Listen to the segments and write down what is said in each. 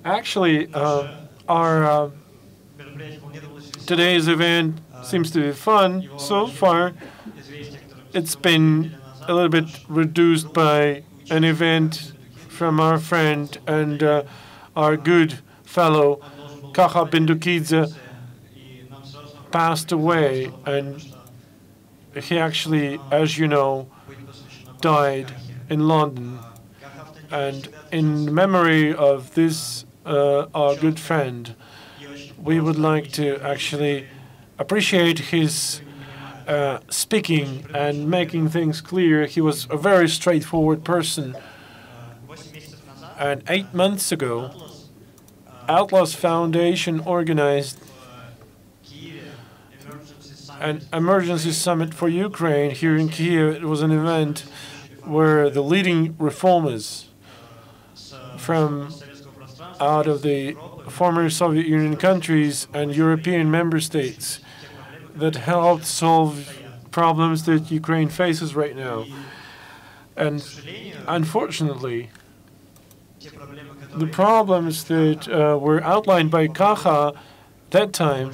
Actually, our today's event seems to be fun so far. It's been a little bit reduced by an event from our friend and our good fellow Kakha Bendukidze passed away, and he actually, as you know, died in London. And in memory of this, our good friend, we would like to actually appreciate his speaking and making things clear. He was a very straightforward person. And 8 months ago, Atlas Foundation organized an emergency summit for Ukraine here in Kiev. It was an event where the leading reformers from out of the former Soviet Union countries and European member states that helped solve problems that Ukraine faces right now. And unfortunately, the problems that were outlined by Kakha that time,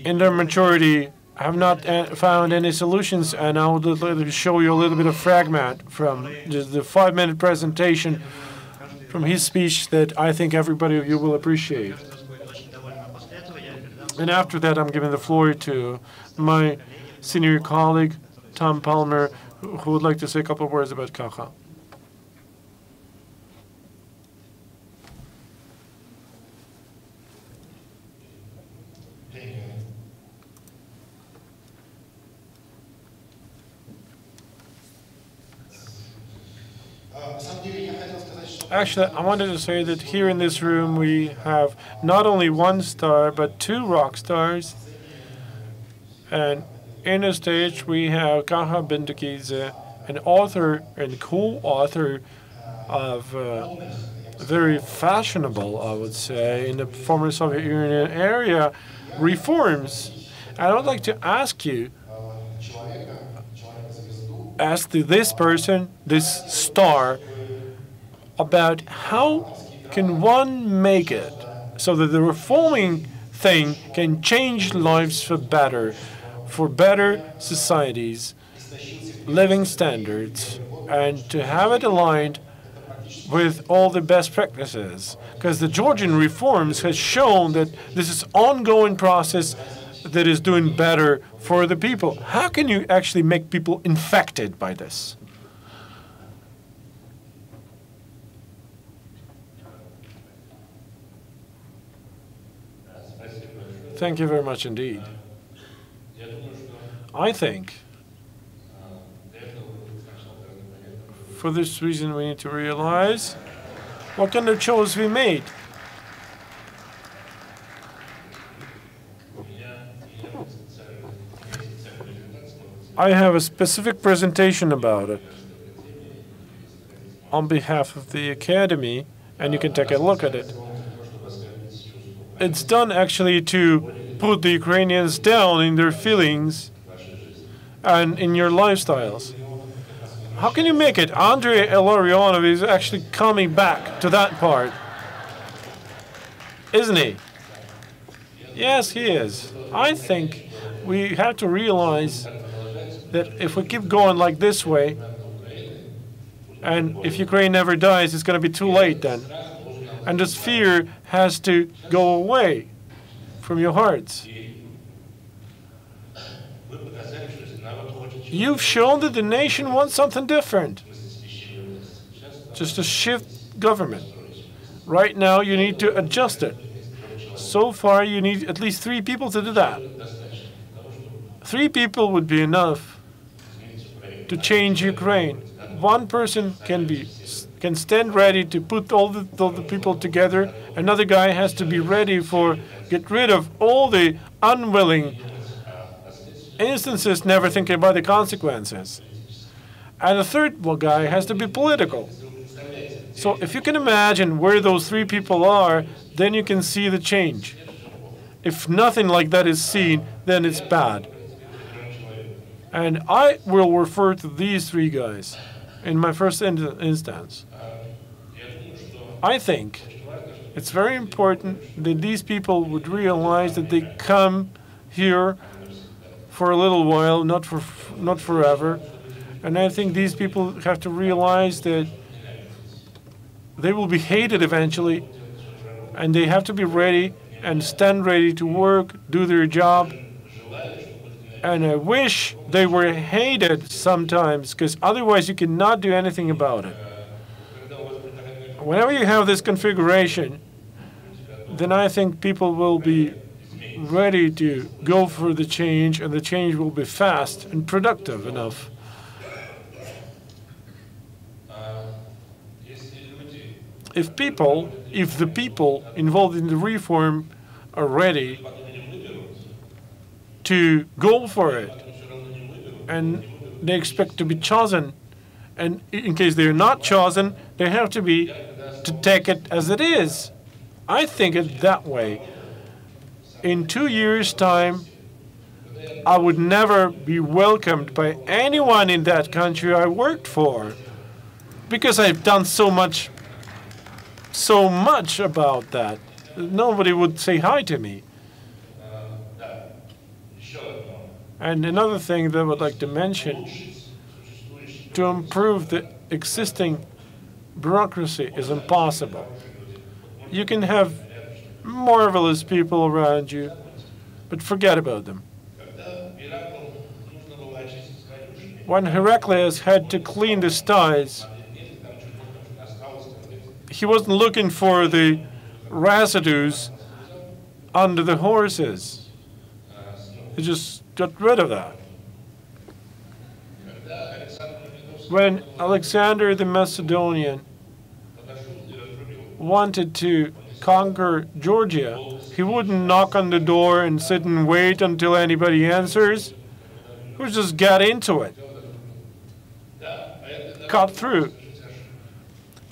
in their maturity, have not found any solutions. And I would like to show you a little bit of fragment from just the 5-minute presentation from his speech that I think everybody of you will appreciate. And after that, I'm giving the floor to my senior colleague, Tom Palmer, who would like to say a couple of words about Kakha. Actually, I wanted to say that here in this room we have not only one star, but 2 rock stars. And in the stage we have Kakha Bendukidze, an author and co-author of very fashionable, I would say, in the former Soviet Union area, reforms. I would like to ask you, ask this person, this star, about how can one make it so that the reforming thing can change lives for better societies, living standards, and to have it aligned with all the best practices. Because the Georgian reforms has shown that this is an ongoing process that is doing better for the people. How can you actually make people infected by this? Thank you very much indeed. I think for this reason we need to realize what kind of choice we made. I have a specific presentation about it on behalf of the Academy, and you can take a look at it. It's done actually to put the Ukrainians down in their feelings and in your lifestyles. How can you make it? Andrei Illarionov is actually coming back to that part, isn't he? Yes, he is. I think we have to realize that if we keep going like this way, and if Ukraine never dies, it's going to be too late then. And this fear has to go away from your hearts. You've shown that the nation wants something different. Just to shift government. Right now, you need to adjust it. So far, you need at least 3 people to do that. 3 people would be enough to change Ukraine. 1 person can stand ready to put all the people together. Another guy has to be ready for get rid of all the unwilling instances, never thinking about the consequences. And a third guy has to be political. So if you can imagine where those 3 people are, then you can see the change. If nothing like that is seen, then it's bad. And I will refer to these 3 guys in my first instance. I think it's very important that these people would realize that they come here for a little while, not forever. And I think these people have to realize that they will be hated eventually, and they have to be ready and stand ready to work, do their job. And I wish they were hated sometimes, because otherwise you cannot do anything about it. Whenever you have this configuration, then I think people will be ready to go for the change, and the change will be fast and productive enough. If the people involved in the reform are ready to go for it, and they expect to be chosen, and in case they're not chosen, they have to take it as it is. I think it that way. In 2 years' time, I would never be welcomed by anyone in that country I worked for, because I've done so much about that. Nobody would say hi to me. And another thing that I would like to mention, to improve the existing bureaucracy is impossible. You can have marvelous people around you, but forget about them. When Heraclius had to clean the sties, he wasn't looking for the residues under the horses. He just got rid of that. When Alexander the Macedonian wanted to conquer Georgia, he wouldn't knock on the door and sit and wait until anybody answers. He would just get into it. Cut through.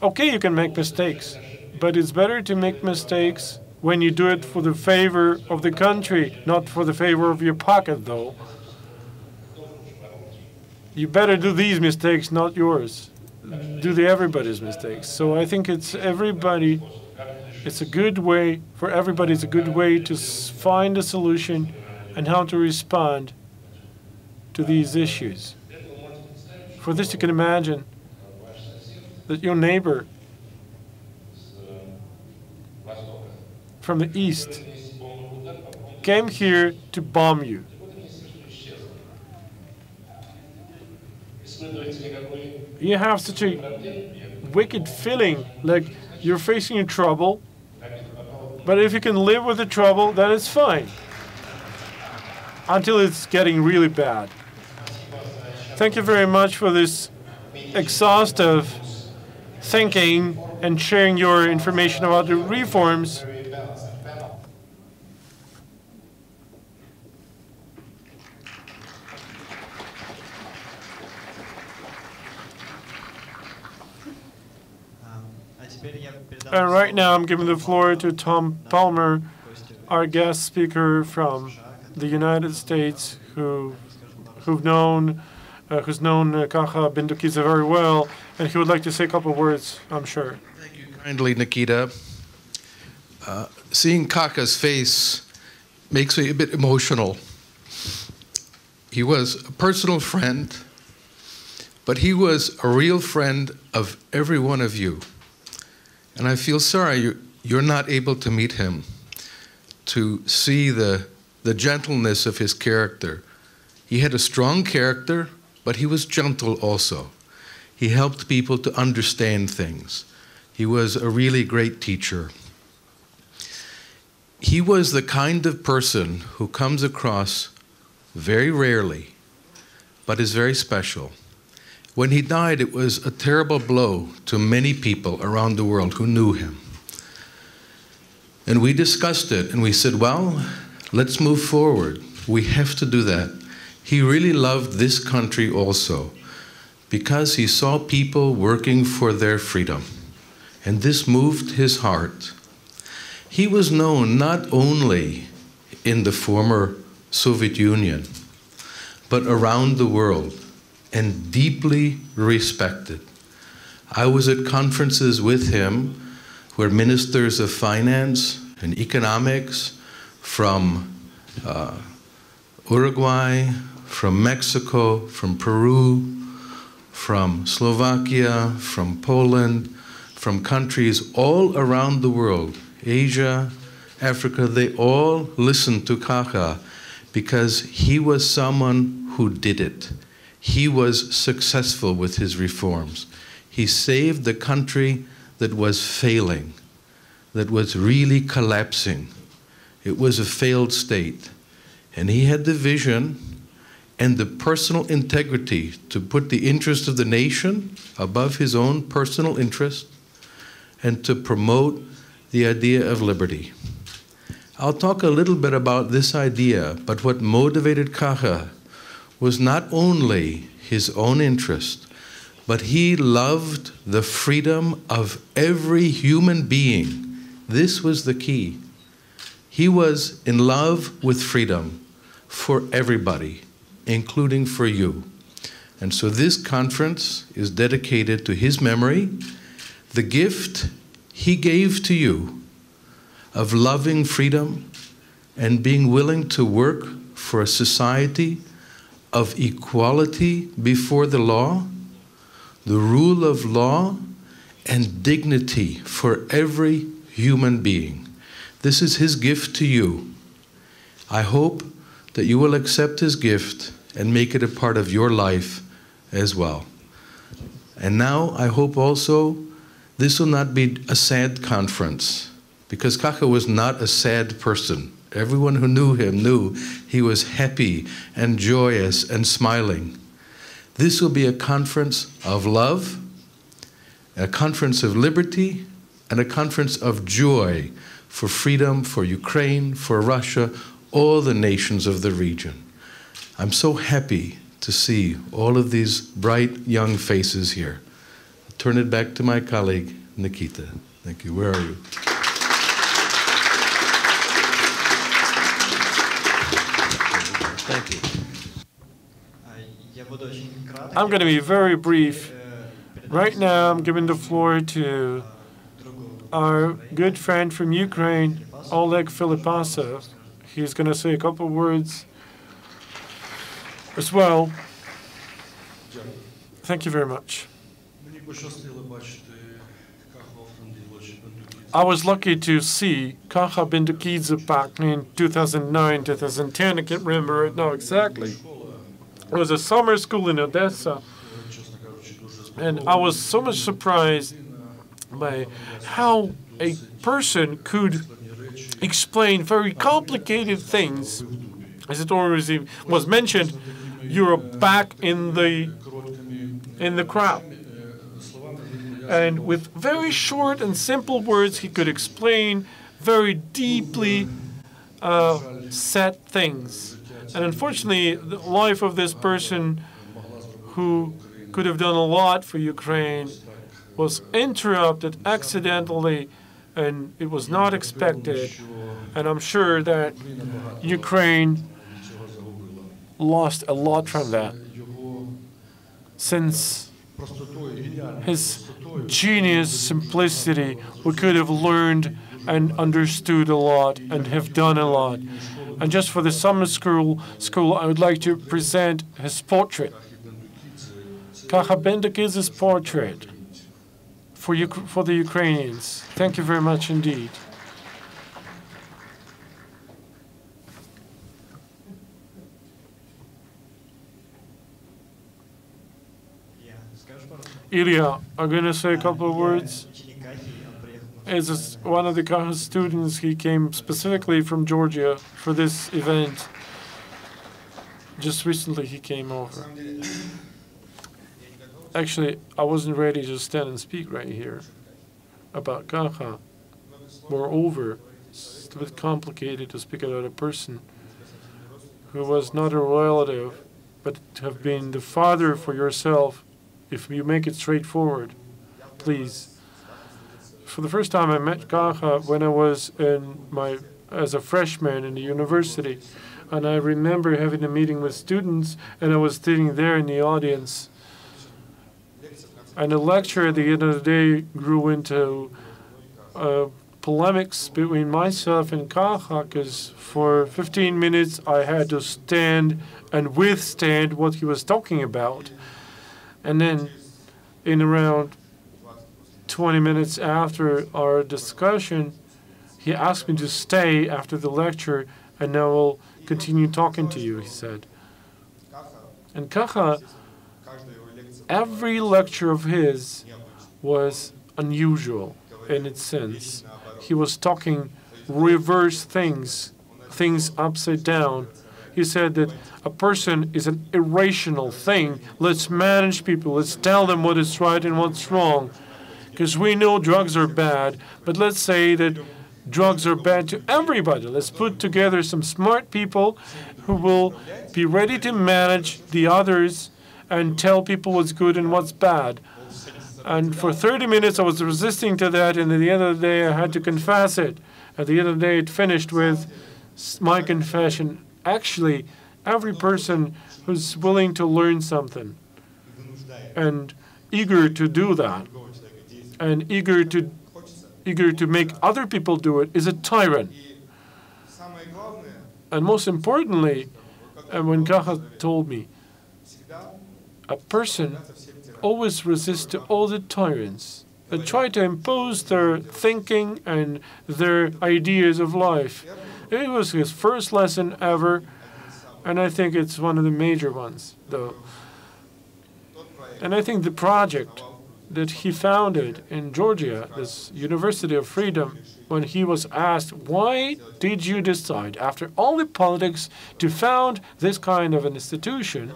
Okay, you can make mistakes, but it's better to make mistakes when you do it for the favor of the country, not for the favor of your pocket, though. You better do these mistakes, not yours. Do everybody's mistakes. So I think it's everybody. It's a good way for everybody. It's a good way to find a solution and how to respond to these issues. For this, you can imagine that your neighbor from the east came here to bomb you. You have such a wicked feeling, like you're facing trouble, but if you can live with the trouble, then it's fine, until it's getting really bad. Thank you very much for this exhaustive thinking and sharing your information about the reforms. And right now I'm giving the floor to Tom Palmer, our guest speaker from the United States, who's known Kakha Bendukidze very well, and he would like to say a couple of words, I'm sure. Thank you kindly, Nikita. Seeing Kakha's face makes me a bit emotional. He was a personal friend, but he was a real friend of every one of you. And I feel sorry you're not able to meet him, to see the gentleness of his character. He had a strong character, but he was gentle also. He helped people to understand things. He was a really great teacher. He was the kind of person who comes across very rarely, but is very special. When he died, it was a terrible blow to many people around the world who knew him. And we discussed it, and we said, well, let's move forward. We have to do that. He really loved this country also, because he saw people working for their freedom. And this moved his heart. He was known not only in the former Soviet Union, but around the world, and deeply respected. I was at conferences with him where ministers of finance and economics from Uruguay, from Mexico, from Peru, from Slovakia, from Poland, from countries all around the world, Asia, Africa, they all listened to Kakha because he was someone who did it. He was successful with his reforms. He saved the country that was failing, that was really collapsing. It was a failed state. And he had the vision and the personal integrity to put the interest of the nation above his own personal interest and to promote the idea of liberty. I'll talk a little bit about this idea, but what motivated Kakha was not only his own interest, but he loved the freedom of every human being. This was the key. He was in love with freedom for everybody, including for you. And so this conference is dedicated to his memory, the gift he gave to you of loving freedom and being willing to work for a society of equality before the law, the rule of law, and dignity for every human being. This is his gift to you. I hope that you will accept his gift and make it a part of your life as well. And now I hope also this will not be a sad conference, because Kakha was not a sad person. Everyone who knew him knew he was happy and joyous and smiling. This will be a conference of love, a conference of liberty, and a conference of joy for freedom, for Ukraine, for Russia, all the nations of the region. I'm so happy to see all of these bright young faces here. I'll turn it back to my colleague, Nikita. Thank you. Where are you? Thank you. I'm going to be very brief. Right now, I'm giving the floor to our good friend from Ukraine, Oleg Filipasov. He's going to say a couple of words as well. Thank you very much. I was lucky to see Kakha Bendukidze back in 2009, 2010. I can't remember it now exactly. It was a summer school in Odessa. And I was so much surprised by how a person could explain very complicated things. As it already was mentioned, you're back in the crowd. And with very short and simple words, he could explain very deeply set things. And unfortunately, the life of this person who could have done a lot for Ukraine was interrupted accidentally, and it was not expected. And I'm sure that Ukraine lost a lot from that, since his genius, simplicity, we could have learned and understood a lot and have done a lot. And just for the summer school, I would like to present his portrait, Kakha Bendukidze's portrait for the Ukrainians. Thank you very much indeed. Ilya, I'm going to say a couple of words. As one of the Kakha students, he came specifically from Georgia for this event. Just recently he came over. Actually, I wasn't ready to stand and speak right here about Kakha. Moreover, it's a bit complicated to speak about a person who was not a relative, but to have been the father for yourself. If you make it straightforward, please. For the first time, I met Kakha when I was as a freshman in the university, and I remember having a meeting with students, and I was sitting there in the audience, And the lecture at the end of the day grew into polemics between myself and Kakha, because for 15 minutes I had to stand and withstand what he was talking about. And then in around 20 minutes after our discussion, he asked me to stay after the lecture, and now I'll continue talking to you, he said. And Kakha, every lecture of his was unusual in its sense. He was talking reverse things upside down. He said that a person is an irrational thing. Let's manage people. Let's tell them what is right and what's wrong. Because we know drugs are bad, but let's say that drugs are bad to everybody. Let's put together some smart people who will be ready to manage the others and tell people what's good and what's bad. And for 30 minutes I was resisting to that, and at the end of the day I had to confess it. At the end of the day it finished with my confession. Actually, every person who's willing to learn something and eager to do that and eager to make other people do it is a tyrant. And most importantly, when Kakha told me, a person always resists to all the tyrants that try to impose their thinking and their ideas of life. It was his first lesson ever, and I think it's one of the major ones, though. And I think the project that he founded in Georgia, this University of Freedom, when he was asked, why did you decide, after all the politics, to found this kind of an institution?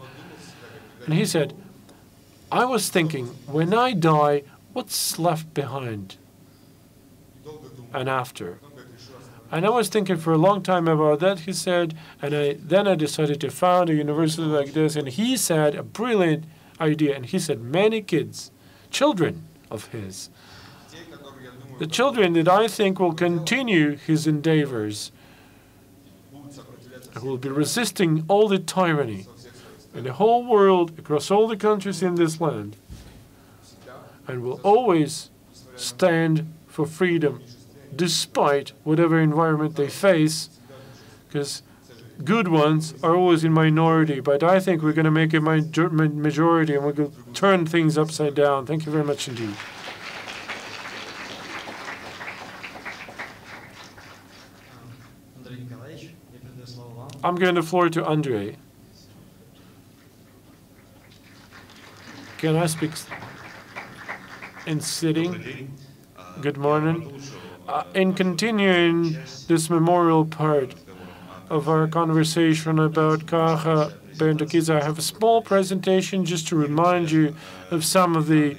And he said, I was thinking, when I die, what's left behind and after? And I was thinking for a long time about that, he said, and then I decided to found a university like this. And he said, a brilliant idea, and he said, many kids, children of his, the children that I think will continue his endeavors, and will be resisting all the tyranny in the whole world, across all the countries in this land, and will always stand for freedom, despite whatever environment they face, because good ones are always in minority. But I think we're going to make a majority, and we're going to turn things upside down. Thank you very much indeed. I'm giving the floor to Andrei. Can I speak in sitting? Good morning. In continuing this memorial part of our conversation about Kakha Bendukidze, I have a small presentation just to remind you of some of the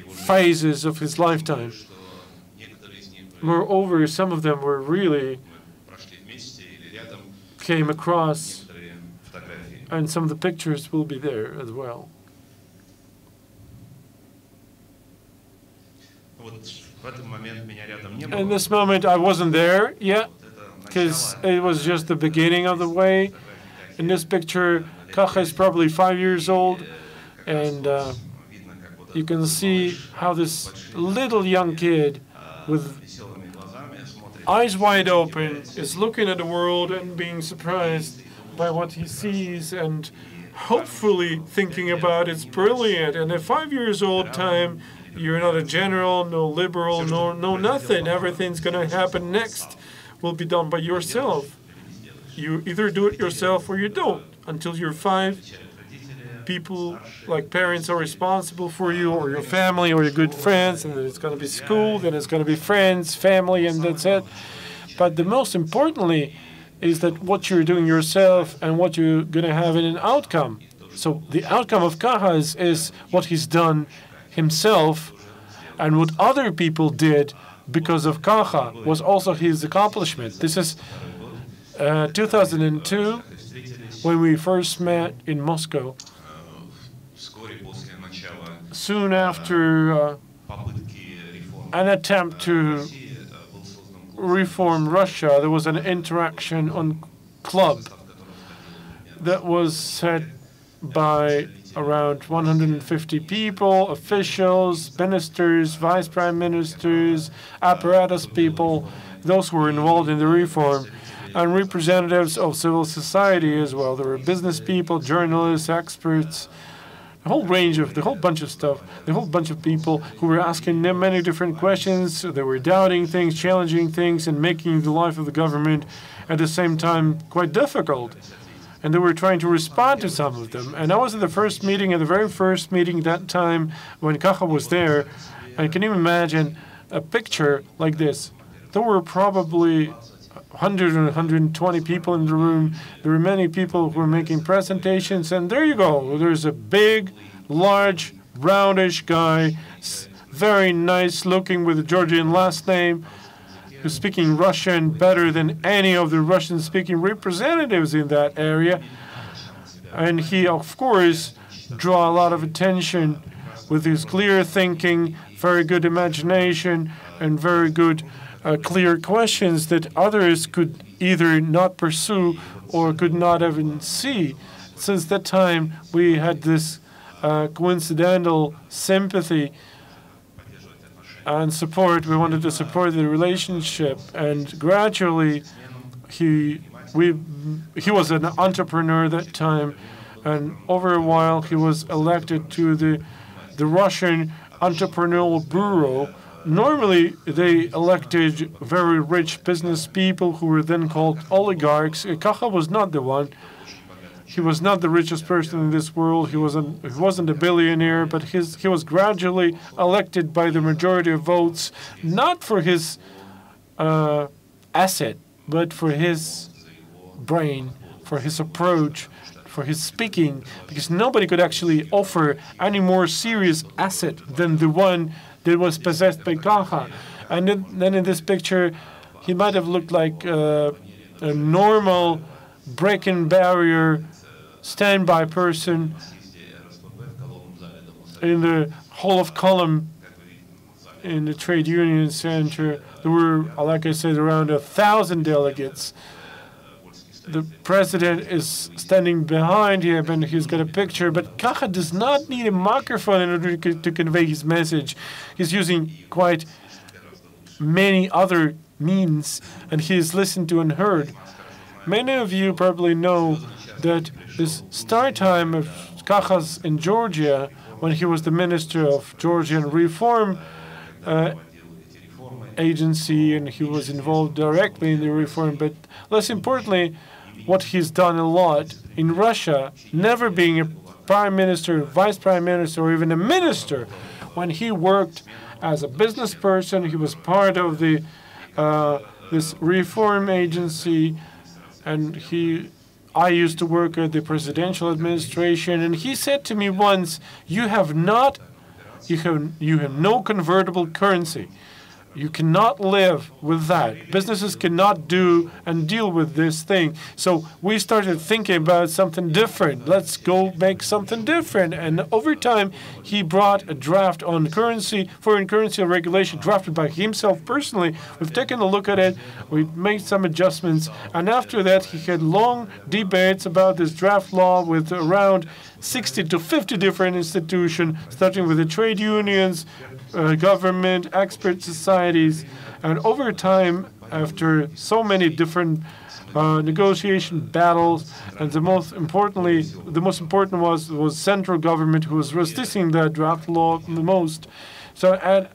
phases of his lifetime. Moreover, some of them were really came across, and some of the pictures will be there as well. In this moment, I wasn't there yet, because it was just the beginning of the way. In this picture, Kakha is probably 5 years old, and you can see how this little young kid with eyes wide open is looking at the world and being surprised by what he sees, and hopefully thinking about it's brilliant. And at 5 years old time, you're not a general, no liberal, no nothing. Everything's going to happen next will be done by yourself. You either do it yourself or you don't. Until you're 5, people like parents are responsible for you, or your family, or your good friends, and then it's going to be school, then it's going to be friends, family, and that's it. But the most importantly is that what you're doing yourself and what you're going to have in an outcome. So the outcome of Kakha is what he's done himself, and what other people did because of Kakha was also his accomplishment. This is 2002, when we first met in Moscow. Soon after an attempt to reform Russia, there was an interaction on club that was set by around 150 people, officials, ministers, vice prime ministers, apparatus people, those who were involved in the reform, and representatives of civil society as well. There were business people, journalists, experts, the whole bunch of people who were asking them many different questions. They were doubting things, challenging things, and making the life of the government at the same time quite difficult. And they were trying to respond to some of them. And I was at the very first meeting that time when Kakha was there. And can you imagine a picture like this? There were probably 100 or 120 people in the room. There were many people who were making presentations. And there you go. There's a big, large, roundish guy, very nice looking with a Georgian last name, who's speaking Russian better than any of the Russian-speaking representatives in that area. And he, of course, draw a lot of attention with his clear thinking, very good imagination, and very good clear questions that others could either not pursue or could not even see. Since that time, we had this coincidental sympathy and support. We wanted to support the relationship, and gradually he was an entrepreneur that time, and over a while he was elected to the Russian Entrepreneurial Bureau. Normally they elected very rich business people who were then called oligarchs. Kakha was not the one. He was not the richest person in this world. He wasn't a billionaire, but he was gradually elected by the majority of votes, not for his asset, but for his brain, for his approach, for his speaking, because nobody could actually offer any more serious asset than the one that was possessed by Kakha. And then in this picture, he might have looked like a normal break-in barrier standby person in the Hall of Column in the Trade Union Center. There were, like I said, around 1,000 delegates. The president is standing behind him, and he's got a picture. But Kakha does not need a microphone in order to convey his message. He's using quite many other means, and he is listened to and heard. Many of you probably know that this start time of Kakha's in Georgia, when he was the minister of Georgian Reform Agency, and he was involved directly in the reform, but less importantly, what he's done a lot in Russia, never being a prime minister, vice prime minister, or even a minister. When he worked as a business person, he was part of the this reform agency, and I used to work at the presidential administration, and he said to me once, you have no convertible currency. You cannot live with that. Businesses cannot do and deal with this thing. So we started thinking about something different. Let's go make something different. And over time, he brought a draft on foreign currency regulation, drafted by himself personally. We've taken a look at it. We made some adjustments. And after that, he had long debates about this draft law with around 60 to 50 different institutions, starting with the trade unions, government, expert societies, and over time, after so many different negotiation battles, and the most important was central government, who was resisting that draft law the most. So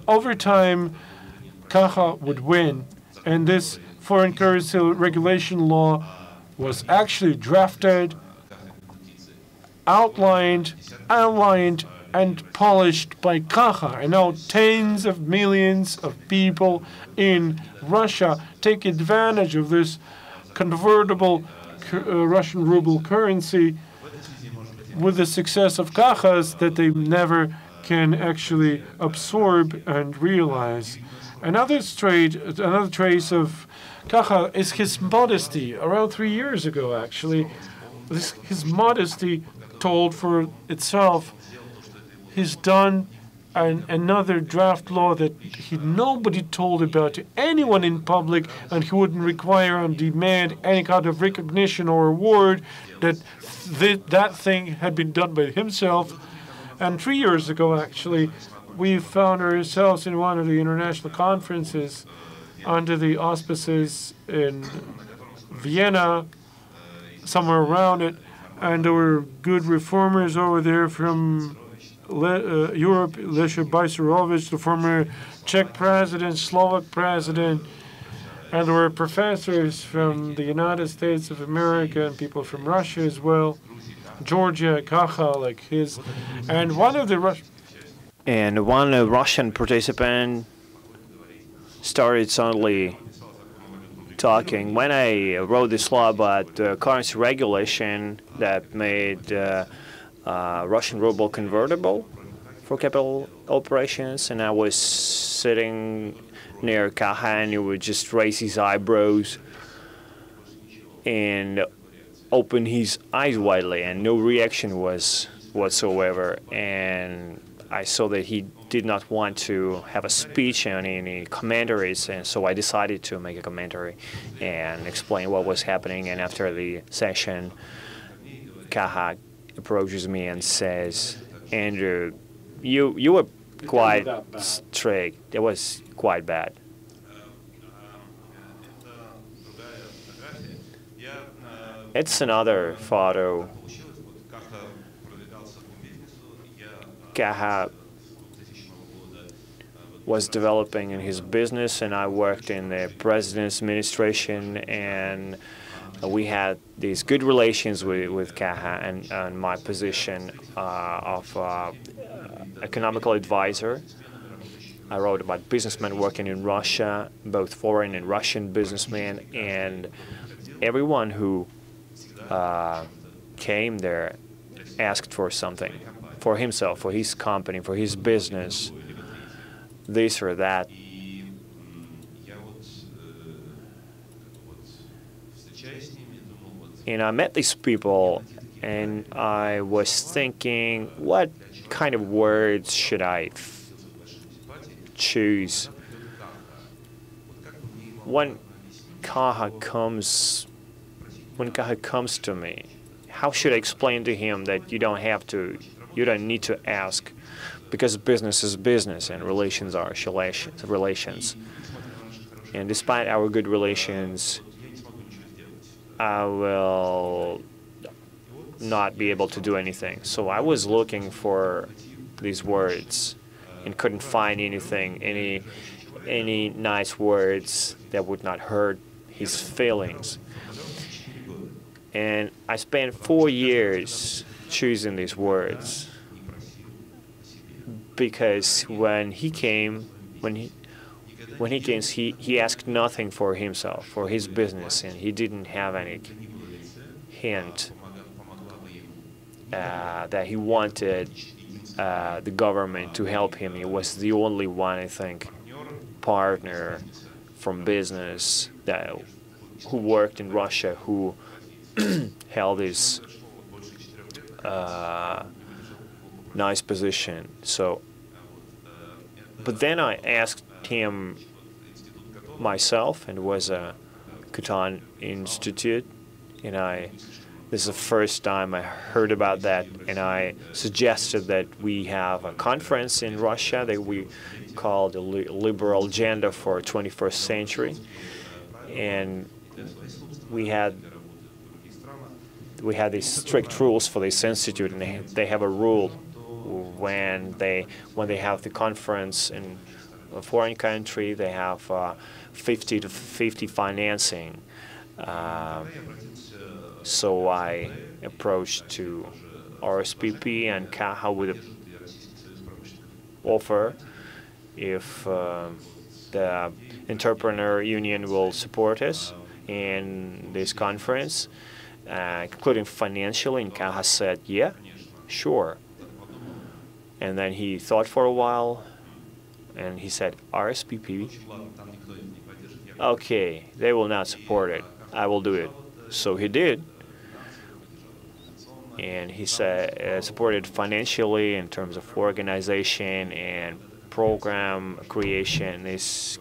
over time, Kakha would win, and this foreign currency regulation law was actually drafted, outlined, and polished by Kakha. And now tens of millions of people in Russia take advantage of this convertible Russian ruble currency with the success of Kakha's that they never can actually absorb and realize. Another trace of Kakha is his modesty. Around 3 years ago, actually, his modesty told for itself. He's done and another draft law that nobody told about to anyone in public, and he wouldn't require and demand any kind of recognition or award that that thing had been done by himself. And 3 years ago, actually, we found ourselves in one of the international conferences under the auspices in Vienna, somewhere around it, and there were good reformers over there from Europe, Lech Bajserovich, the former Czech president, Slovak president, and there were professors from the United States of America and people from Russia as well, Georgia, Kakha, like his, and one Russian participant started suddenly talking. When I wrote this law about currency regulation that made Russian ruble convertible for capital operations, and I was sitting near Kakha, and he would just raise his eyebrows and open his eyes widely, and no reaction was whatsoever. And I saw that he did not want to have a speech on any commentaries, and so I decided to make a commentary and explain what was happening. And after the session, Kakha approaches me and says, "Andrew, you were quite strict. It was quite bad." It's another photo. Kakha was developing in his business, and I worked in the president's administration, and we had these good relations with Kakha, and my position of economical advisor. I wrote about businessmen working in Russia, both foreign and Russian businessmen, and everyone who came there asked for something, for himself, for his company, for his business, this or that. And I met these people, and I was thinking, what kind of words should I choose? When Kakha comes to me, how should I explain to him that you don't need to ask, because business is business and relations are relations. And despite our good relations, I will not be able to do anything. So I was looking for these words and couldn't find anything, any nice words that would not hurt his feelings. And I spent 4 years choosing these words, because when he came, he asked nothing for himself, for his business, and he didn't have any hint that he wanted the government to help him. He was the only one, I think, partner from business who worked in Russia, who held this nice position. So, but then I asked him myself, and it was a Kazan Institute, and this is the first time I heard about that, and I suggested that we have a conference in Russia that we call the Liberal Agenda for 21st Century, and we had these strict rules for this institute, and they have a rule when they have the conference in a foreign country, they have 50-50 financing. So I approached to RSPP and Kakha with an offer if the entrepreneur union will support us in this conference, including financially, and Kakha said, yeah, sure. And then he thought for a while, and he said, RSPP? Okay, they will not support it. I will do it. So he did. and he said supported financially in terms of organization and program creation. This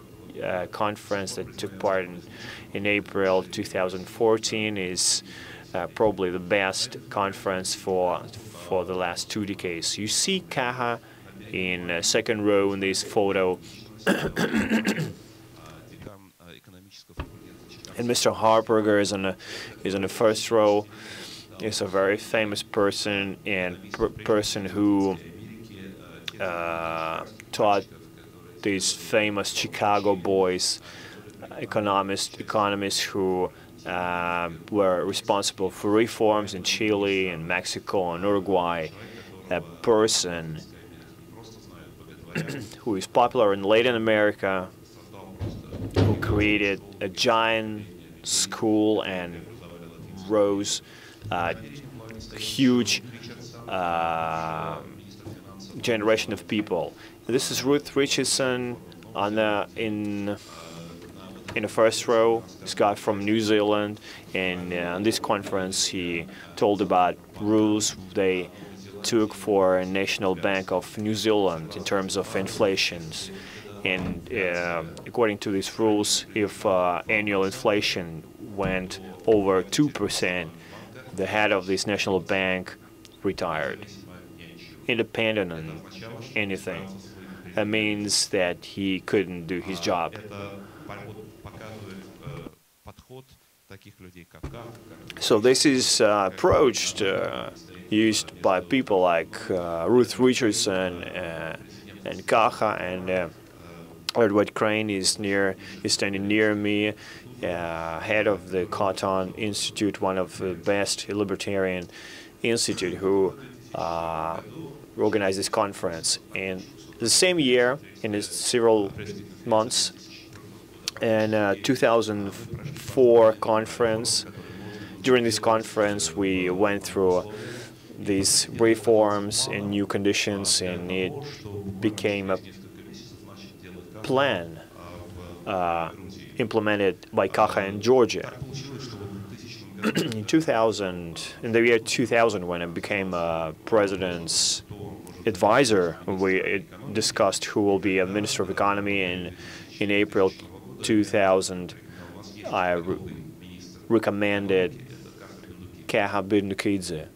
conference that took part in April 2014 is probably the best conference for the last 2 decades. You see Kakha in second row in this photo. And Mr. Harburger is on the first row. He's a very famous person and person who taught these famous Chicago boys, economists who were responsible for reforms in Chile and Mexico and Uruguay. A person who is popular in Latin America, who created a giant school and rose a huge generation of people. This is Ruth Richardson in the first row. This guy from New Zealand, and on this conference he told about rules they took for a National Bank of New Zealand in terms of inflations. And according to these rules, if annual inflation went over 2%, the head of this national bank retired, independent on anything. That means that he couldn't do his job. So this is approach used by people like Ruth Richardson and Kakha, and Edward Crane is standing near me, head of the Cotton Institute, one of the best libertarian institute who organized this conference. And the same year, in several months, in 2004 conference, during this conference we went through these reforms and new conditions, and it became a plan implemented by Kakha in Georgia. In the year 2000, when I became president's advisor, we discussed who will be a minister of economy. In April 2000, I recommended Kakha Bendukidze.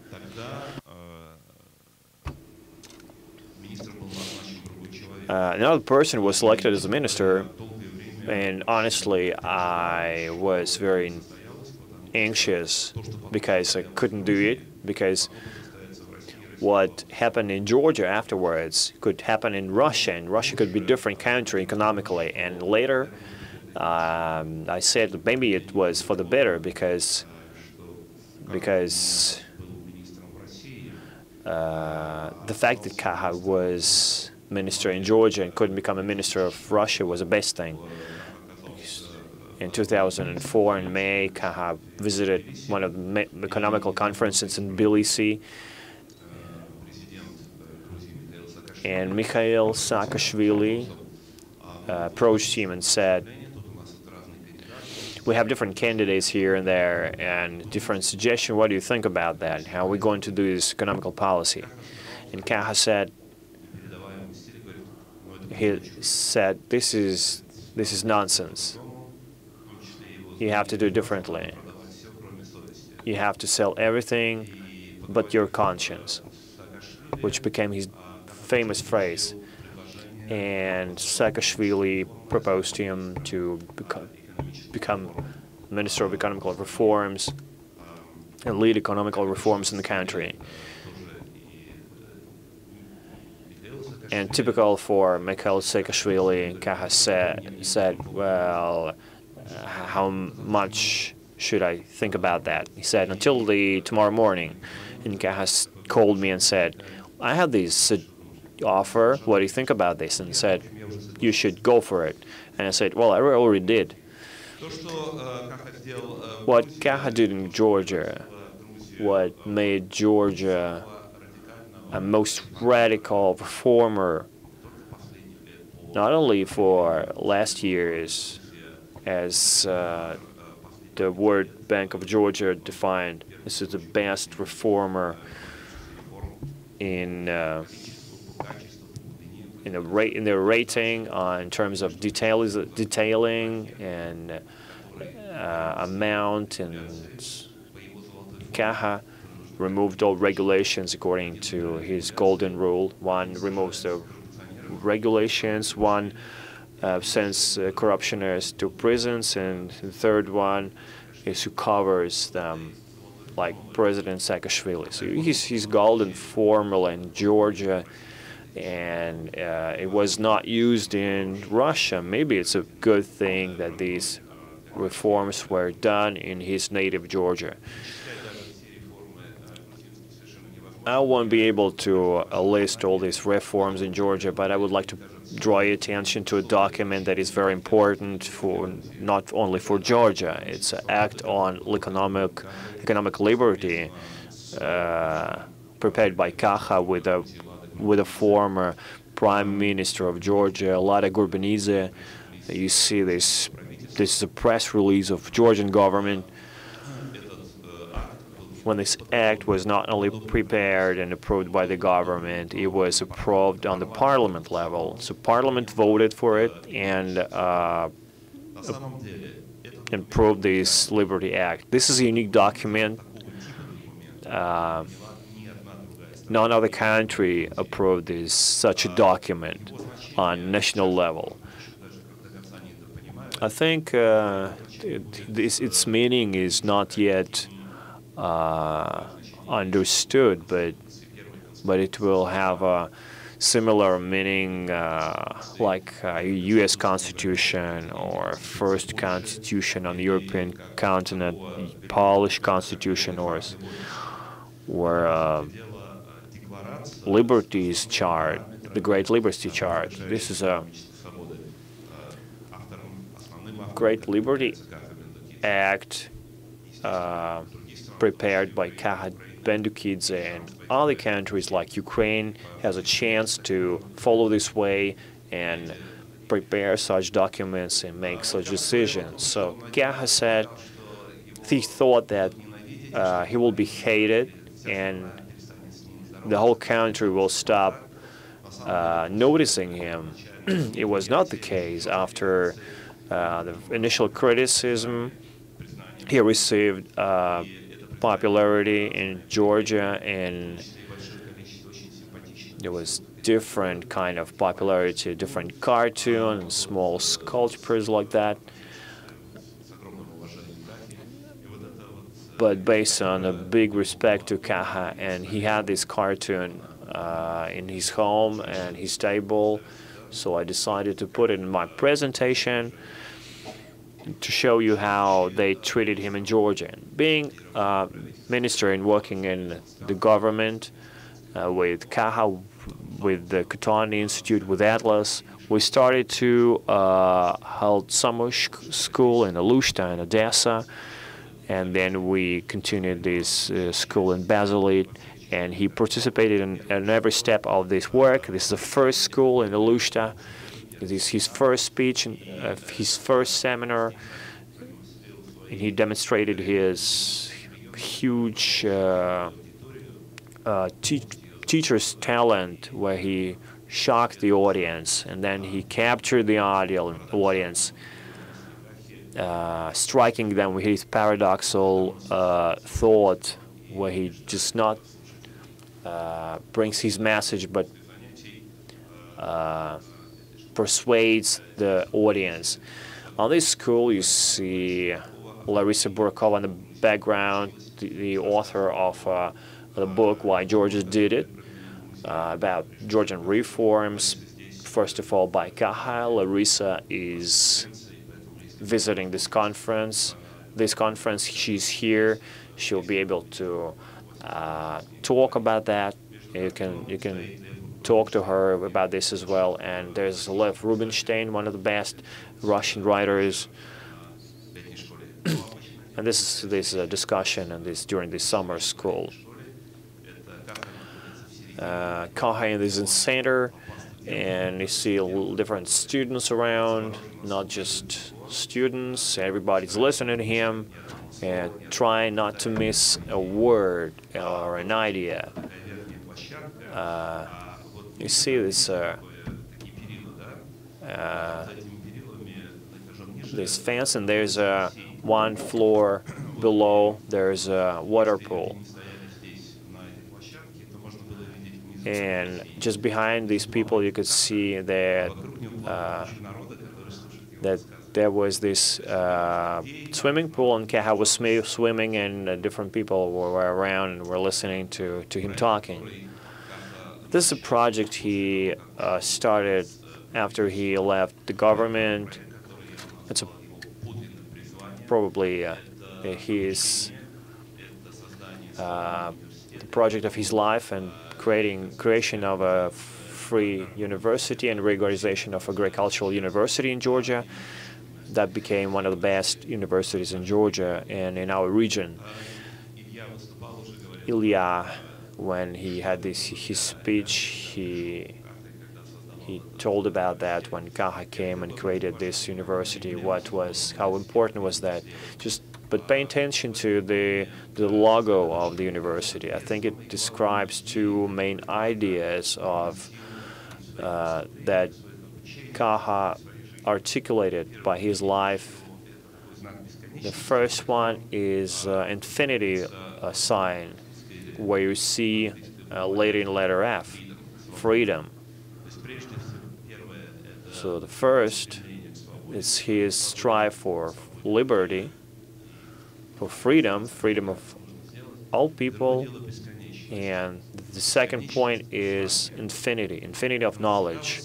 Another person was selected as a minister, and honestly, I was very anxious because I couldn't do it, because what happened in Georgia afterwards could happen in Russia, and Russia could be a different country economically. And later, I said maybe it was for the better, because the fact that Kakha was minister in Georgia and couldn't become a minister of Russia was the best thing. In 2004, in May, Kakha visited one of the economical conferences in Tbilisi, and Mikhail Saakashvili approached him and said, "We have different candidates here and there and different suggestions. What do you think about that? How are we going to do this economical policy?" And Kakha said, "This is nonsense. You have to do it differently. You have to sell everything but your conscience," which became his famous phrase. And Saakashvili proposed to him to become Minister of Economical Reforms and lead economical reforms in the country. And typical for Mikhail Saakashvili, Kakha said, "Well, how much should I think about that?" He said, "Until tomorrow morning." And Kakha called me and said, "I have this offer. What do you think about this?" And said, "You should go for it." And I said, "Well, I already did." What Kakha did in Georgia, what made Georgia a most radical reformer, not only for last years, as the World Bank of Georgia defined this is the best reformer in their rating in terms of detailing and amount, and Kakha removed all regulations according to his golden rule. One removes the regulations, one sends corruptioners to prisons, and the third one is who covers them, like President Saakashvili. So his golden formula in Georgia, and it was not used in Russia. Maybe it's a good thing that these reforms were done in his native Georgia. I won't be able to list all these reforms in Georgia, but I would like to draw your attention to a document that is very important for not only for Georgia. It's an act on economic liberty prepared by Kakha with a former Prime Minister of Georgia, Bendukidze. You see this is a press release of Georgian government. When this act was not only prepared and approved by the government, it was approved on the parliament level. So parliament voted for it and approved this Liberty Act. This is a unique document. None other country approved such a document on national level. I think its meaning is not yet understood, but it will have a similar meaning like U.S. Constitution or first Constitution on the European continent, Polish Constitution, or Liberties Chart, the Great Liberty Chart. This is a Great Liberty Act prepared by Kakha Bendukidze, and other countries like Ukraine has a chance to follow this way and prepare such documents and make such decisions. So Kakha said he thought that he will be hated and the whole country will stop noticing him. It was not the case. After the initial criticism, he received popularity in Georgia, and there was different kind of popularity, different cartoons, small sculptures like that. But based on a big respect to Kakha, and he had this cartoon in his home and his table, so I decided to put it in my presentation to show you how they treated him in Georgia. Being a minister and working in the government with Kakha, with the Kutani Institute, with Atlas, we started to hold summer school in Alushta and Odessa, and then we continued this school in Basilite, and he participated in every step of this work. This is the first school in Alushta. This is his first speech, his first seminar, and he demonstrated his huge teacher's talent, where he shocked the audience, and then he captured the audience, striking them with his paradoxical thought, where he just not brings his message, but persuades the audience. On this school, you see Larissa Burakova in the background, the author of the book Why Georgia Did It, about Georgian reforms, first of all by Kakha. Larissa is visiting this conference. She's here. She'll be able to talk about that. You can talk to her about this as well. And there's Lev Rubinstein, one of the best Russian writers. And this is a discussion and during the summer school. Kakha is in center, and you see different students around, not just students, everybody's listening to him and trying not to miss a word or an idea. You see this this fence, and there's one floor below, there's a water pool. And just behind these people, you could see that that there was this swimming pool, and Kakha was swimming, and different people were around and were listening to him talking. This is a project he started after he left the government. It's probably his the project of his life, and creation of a free university and regularization of agricultural university in Georgia. That became one of the best universities in Georgia and in our region. Ilya, when he had his speech, he told about that when Kakha came and created this university. How important was that? But pay attention to the logo of the university. I think it describes two main ideas of that Kakha articulated by his life. The first one is infinity sign, where you see letter F, freedom. So the first is his strive for liberty, for freedom of all people, and the second point is infinity of knowledge.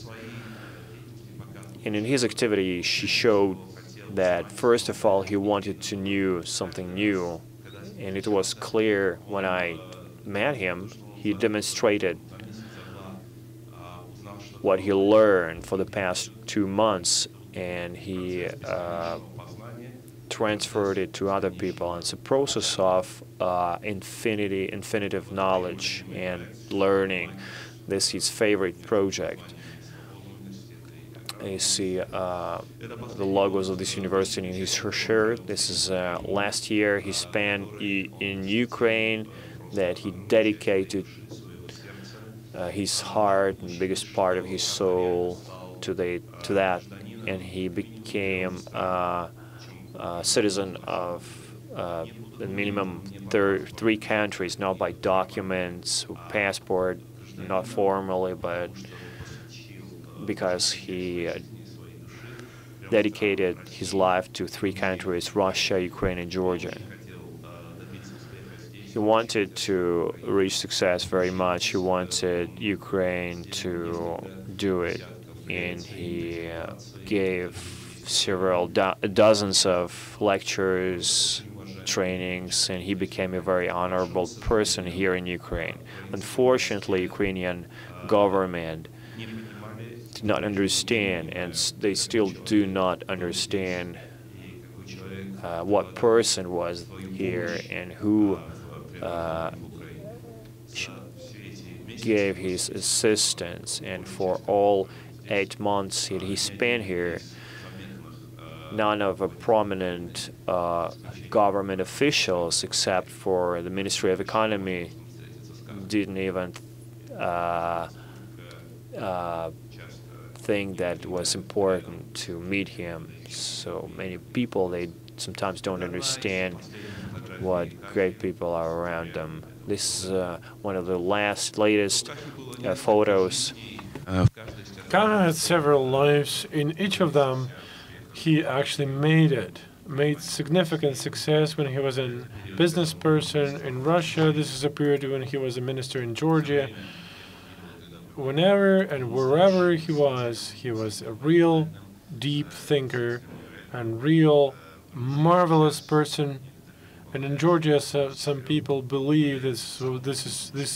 And in his activity, she showed that first of all he wanted to know something new, and it was clear when I met him. He demonstrated what he learned for the past 2 months, and he transferred it to other people. And it's a process of infinitive knowledge and learning. This is his favorite project. You see the logos of this university in his shirt. This is last year he spent in Ukraine, that he dedicated his heart and biggest part of his soul to that, and he became a citizen of the minimum 3 countries, not by documents, passport, not formally, but because he dedicated his life to 3 countries: Russia, Ukraine, and Georgia. He wanted to reach success very much. He wanted Ukraine to do it, and he gave several dozens of lectures, trainings, and he became a very honorable person here in Ukraine. Unfortunately, Ukrainian government did not understand, and they still do not understand what person was here and who gave his assistance. And for all 8 months he spent here, none of the prominent government officials, except for the Ministry of Economy, didn't even think that it was important to meet him. So many people, they sometimes don't understand what great people are around them. This is one of the latest photos. Kakha had several lives. In each of them, he actually made significant success when he was a business person in Russia. This is a period when he was a minister in Georgia. Whenever and wherever he was a real deep thinker and real marvelous person. And in Georgia, some people believe this. So this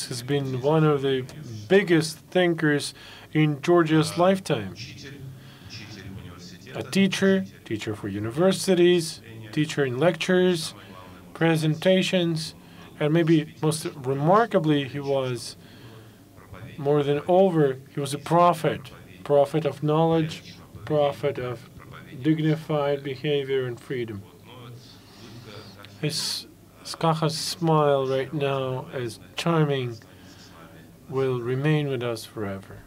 has been one of the biggest thinkers in Georgia's lifetime. A teacher for universities, teacher in lectures, presentations, and maybe most remarkably, he was he was a prophet of knowledge, prophet of dignified behavior and freedom. His Kakha's smile right now, as charming, will remain with us forever.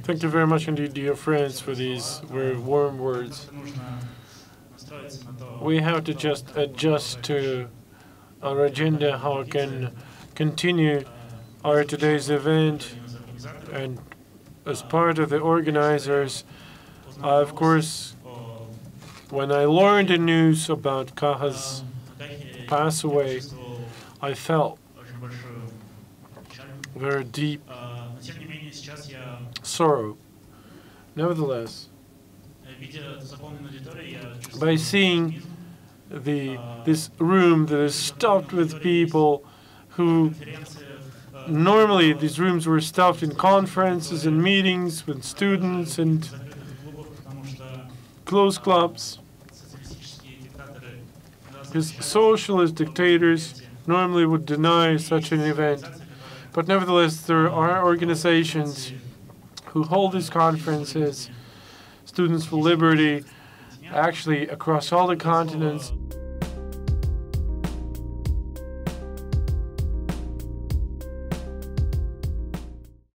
Thank you very much indeed, dear friends, for these very warm words. We have to just adjust to our agenda, how we can continue our today's event. And as part of the organizers, of course, when I learned the news about Kakha's pass away, I felt very deep sorrow. Nevertheless, by seeing this room that is stuffed with people who normally these rooms were stuffed in conferences and meetings with students and closed clubs, because socialist dictators normally would deny such an event. But nevertheless, there are organizations who hold these conferences, Students for Liberty, actually across all the continents.